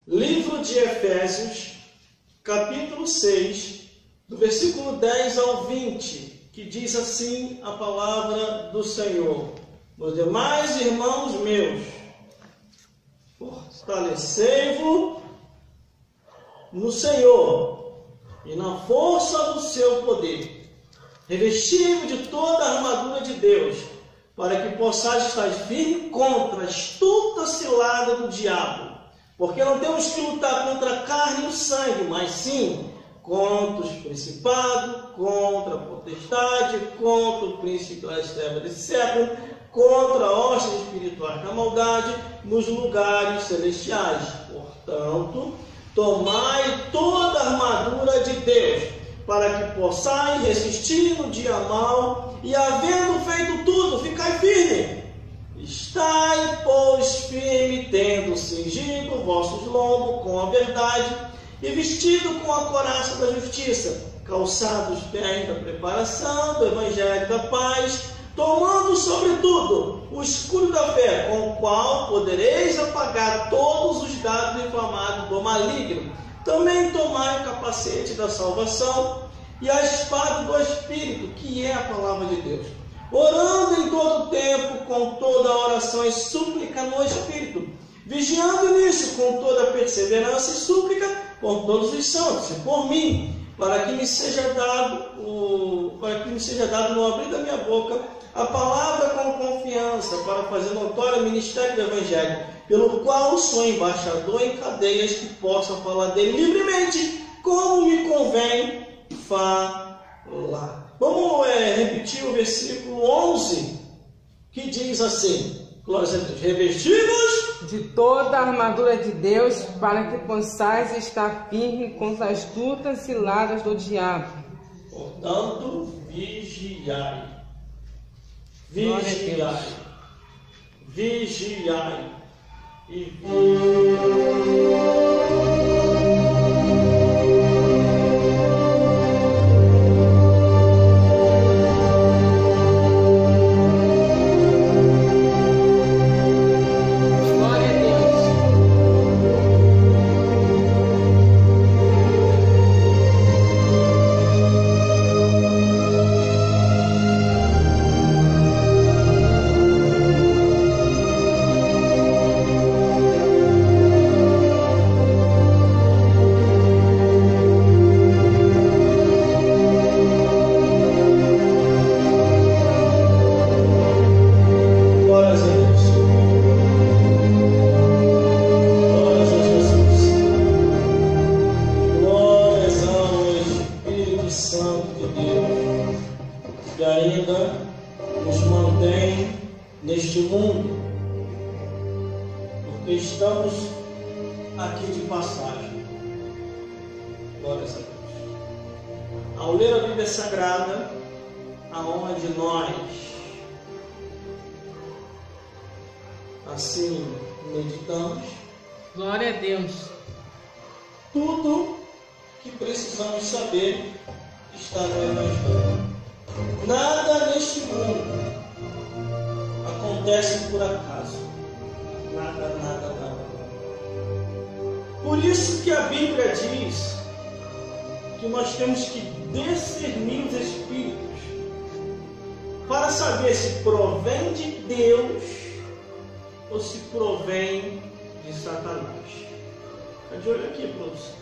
Livro de Efésios, capítulo 6, do versículo 10 ao 20, que diz assim a palavra do Senhor: Os demais irmãos meus, fortalecei-vos no Senhor e na força do seu poder. Revesti-vos de toda a armadura de Deus, para que possais estar firme contra a astuta cilada do diabo. Porque não temos que lutar contra a carne e o sangue, mas sim contra os principados, contra a potestade, contra o príncipe das trevas desse século, contra a hostes espirituais da maldade nos lugares celestiais. Portanto, tomai toda a armadura de Deus, para que possais resistir no dia mau, e havendo feito tudo, ficai firme. Estai, pois, firme, tendo cingido vossos lombos com a verdade, e vestido com a couraça da justiça, calçados os pés da preparação do evangelho da paz, tomando sobretudo o escudo da fé, com o qual podereis apagar todos os dardos inflamados do maligno. Também tomai o capacete da salvação e a espada do Espírito, que é a palavra de Deus, orando em todo tempo com toda oração e súplica no Espírito, vigiando nisso com toda perseverança e súplica por todos os santos e por mim, para que me seja dado no abrir da minha boca a palavra com confiança, para fazer notório o ministério do Evangelho, pelo qual sou embaixador em cadeias, que possa falar dele livremente, como me convém falar. Vamos repetir o versículo 11, que diz assim: glória a Deus, revestidos de toda a armadura de Deus, para que possais estar firme contra as astutas ciladas do diabo. Portanto, vigiai. Vigiai. Vigiai. E vigiai. Neste mundo, porque estamos aqui de passagem. Glória a Deus. Ao ler a Bíblia Sagrada, aonde nós assim meditamos, glória a Deus, tudo que precisamos saber está no Evangelho. Nada neste mundo acontece por acaso. Nada. Por isso que a Bíblia diz que nós temos que discernir os Espíritos para saber se provém de Deus ou se provém de Satanás. Está de olho aqui, produção.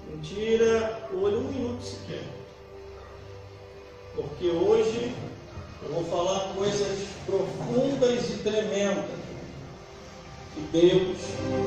Não tira o olho um minuto sequer. Porque hoje eu vou falar coisas profundas e tremendas que Deus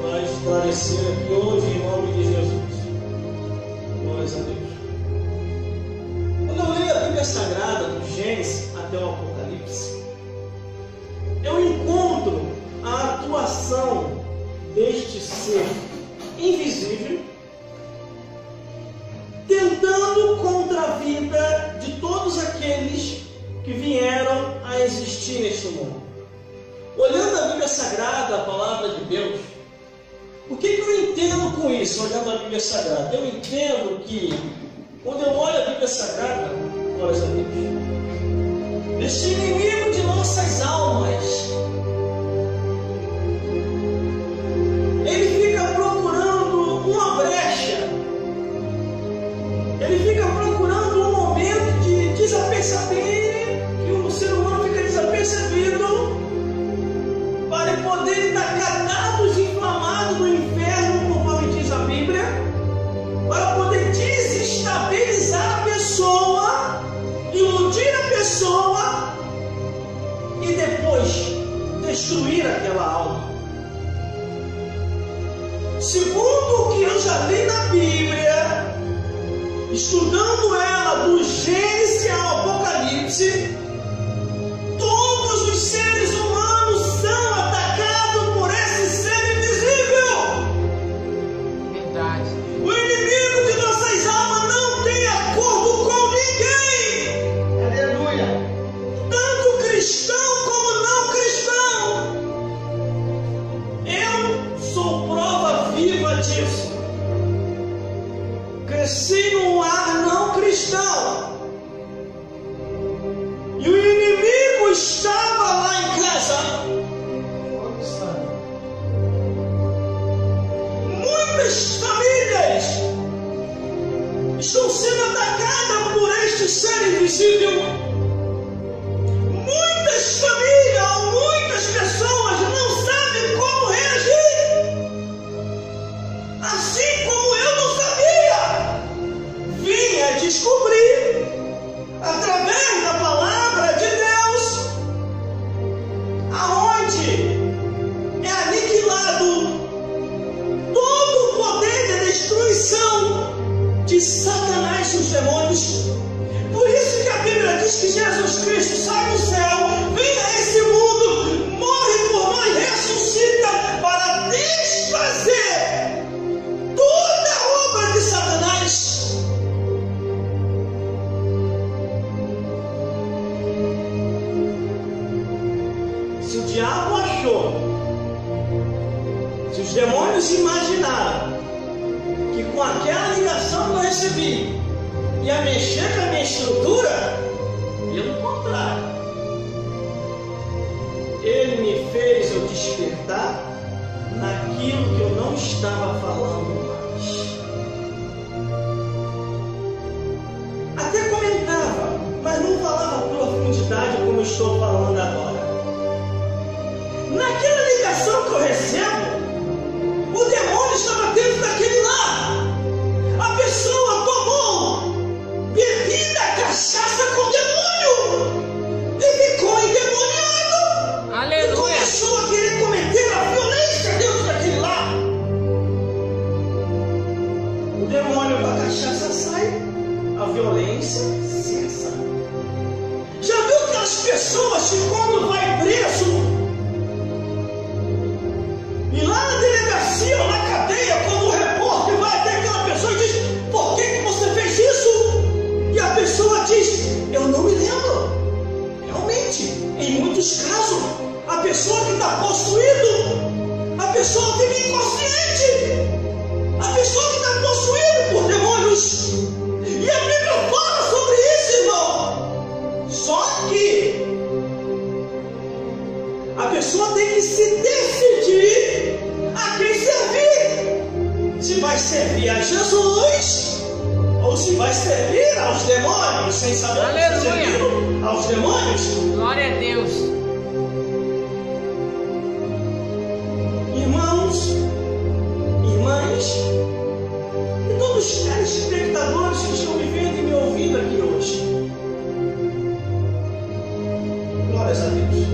vai esclarecer aqui hoje em nome de Jesus. Glórias a Deus. Quando eu leio a Bíblia Sagrada, do Gênesis até o Apocalipse, eu encontro a atuação deste ser invisível tentando contra a vida de todos aqueles que vieram a existir neste mundo. Olhando a Bíblia Sagrada, a palavra de Deus, o que eu entendo com isso, olhando a Bíblia Sagrada? Eu entendo que, quando eu olho a Bíblia Sagrada, glórias a Deus, este inimigo de nossas almas, ele fica segundo o que eu já li na Bíblia, estudando ela do Gênesis ao Apocalipse, todos os seres humanos são atacados por esse ser invisível. Verdade. O inimigo de nossas almas não tem acordo com ninguém. Aleluia. Tanto cristão como não cristão. Eu sou prova viva disso. Cresci num lar não cristão. E o inimigo estava lá em casa. Muitas famílias estão sendo atacadas por este ser invisível. Muitas famílias, muitas pessoas não sabem como reagir. Assim como eu não sabia. Vim a descobrir, através da palavra de Deus, aonde é aniquilado todo o poder de destruição de Satanás e os demônios. Por isso que a Bíblia diz que Jesus Cristo sai do céu, vem a esse mundo, morre por nós, ressuscita para desfazer toda a obra de Satanás. Se o diabo achou, se os demônios imaginaram que com aquela ligação que eu recebi ia mexer com a minha estrutura, pelo contrário, ele me fez eu despertar naquilo que eu não estava falando mais. Até comentava, mas não falava a profundidade como eu estou falando agora. Naquela ligação que eu recebo, o demônio estava dentro daquele lar. A pessoa tomou bebida, cachaça com demônio e ficou endemoniado. Aleluia. E começou a querer cometer a violência dentro daquele lar. O demônio com a cachaça sai, a violência cessa. Já viu aquelas pessoas que quando vai preso, e lá na delegacia ou na cadeia, quando o repórter vai até aquela pessoa e diz: por que você fez isso? E a pessoa diz: eu não me lembro. Realmente, em muitos casos, a pessoa que está possuído, a pessoa fica inconsciente. A pessoa que está possuída por demônios. E a Bíblia fala sobre isso, irmão. Só que a pessoa tem que se decidir a quem servir. Se vai servir a Jesus ou se vai servir aos demônios, sem saber se servir aos demônios. Glória a Deus. Irmãos, irmãs e todos os telespectadores que estão me vendo e me ouvindo aqui hoje. Glórias a Deus.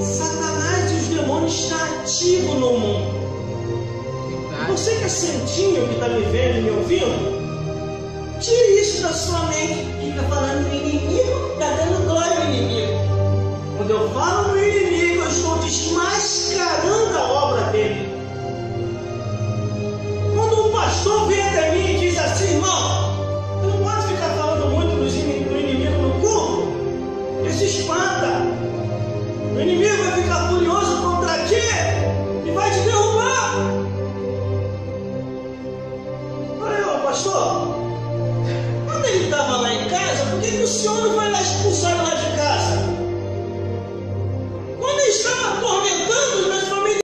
Satanás e os demônios estão ativos no mundo. Você que é santinho, que está me vendo e me ouvindo, tire isso da sua mente. Fica falando no inimigo, está dando glória ao inimigo. Quando eu falo no inimigo,